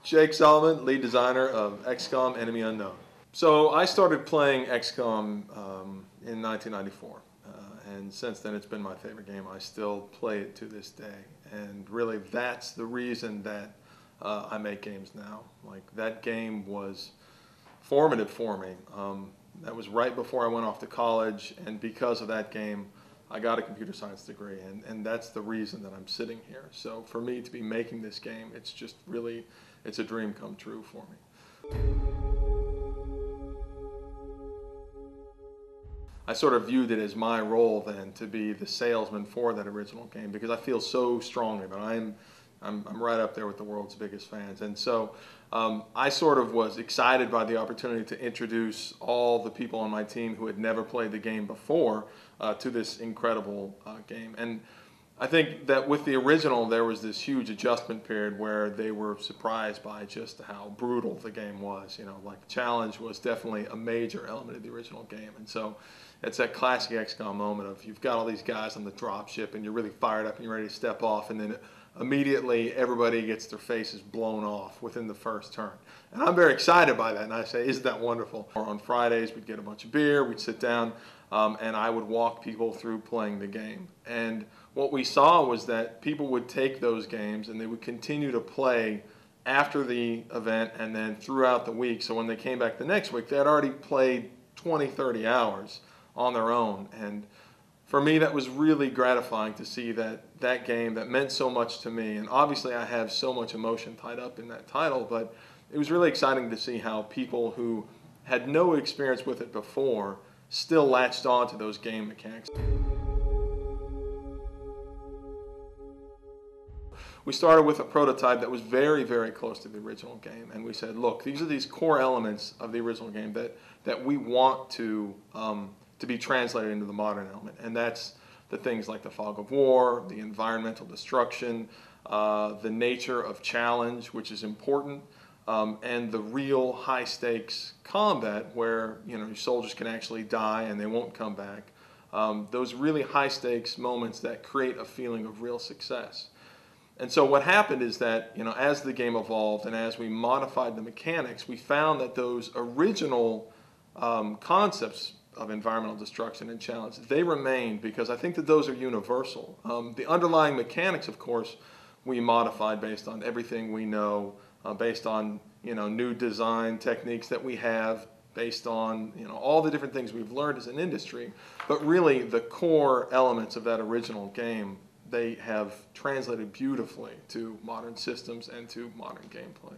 Jake Salomón, lead designer of XCOM, Enemy Unknown. So I started playing XCOM in 1994, and since then it's been my favorite game. I still play it to this day, and really that's the reason that I make games now. Like, that game was formative for me. That was right before I went off to college, and because of that game I got a computer science degree, and that's the reason that I'm sitting here. So for me to be making this game, it's just really, it's a dream come true for me. I sort of viewed it as my role then to be the salesman for that original game, because I feel so strongly about it. I'm right up there with the world's biggest fans, and so I sort of was excited by the opportunity to introduce all the people on my team who had never played the game before to this incredible game. And I think that with the original there was this huge adjustment period where they were surprised by just how brutal the game was. You know, like, challenge was definitely a major element of the original game, and so it's that classic XCOM moment of you've got all these guys on the dropship and you're really fired up and you're ready to step off, and then immediately everybody gets their faces blown off within the first turn. And I'm very excited by that, and I say, isn't that wonderful? Or on Fridays we'd get a bunch of beer, we'd sit down, and I would walk people through playing the game. And what we saw was that people would take those games and they would continue to play after the event and then throughout the week. So when they came back the next week, they had already played 20, 30 hours on their own. And for me, that was really gratifying to see that that game that meant so much to me, and obviously I have so much emotion tied up in that title, but it was really exciting to see how people who had no experience with it before still latched on to those game mechanics. We started with a prototype that was very, very close to the original game, and we said, look, these are these core elements of the original game that we want to be translated into the modern element, and that's the things like the fog of war, the environmental destruction, the nature of challenge, which is important, and the real high-stakes combat where, you know, your soldiers can actually die and they won't come back. Those really high-stakes moments that create a feeling of real success. And so what happened is that, you know, as the game evolved and as we modified the mechanics, we found that those original concepts of environmental destruction and challenge, they remained, because I think that those are universal. The underlying mechanics, of course, we modified based on everything we know, based on, you know, new design techniques that we have, based on, you know, all the different things we've learned as an industry. But really, the core elements of that original game, they have translated beautifully to modern systems and to modern gameplay.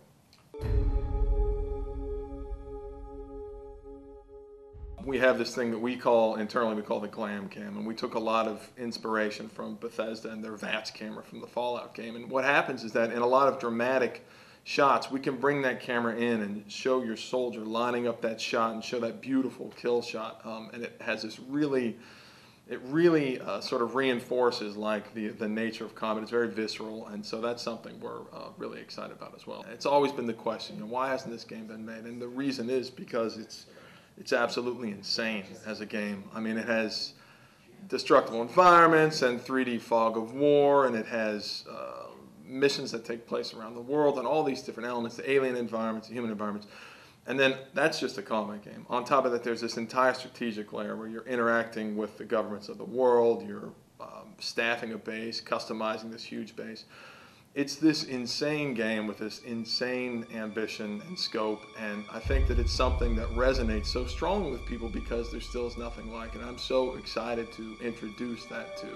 We have this thing that we call, internally we call the glam cam, and we took a lot of inspiration from Bethesda and their VATS camera from the Fallout game. And what happens is that in a lot of dramatic shots, we can bring that camera in and show your soldier lining up that shot and show that beautiful kill shot. And it has this really, it really sort of reinforces like the nature of combat. It's very visceral, and so that's something we're really excited about as well. It's always been the question, you know, why hasn't this game been made? And the reason is because it's absolutely insane as a game. I mean, it has destructible environments and 3D fog of war, and it has missions that take place around the world and all these different elements, the alien environments, the human environments. And then that's just a combat game. On top of that, there's this entire strategic layer where you're interacting with the governments of the world, you're staffing a base, customizing this huge base. It's this insane game with this insane ambition and scope, and I think that it's something that resonates so strongly with people because there still is nothing like it. I'm so excited to introduce that to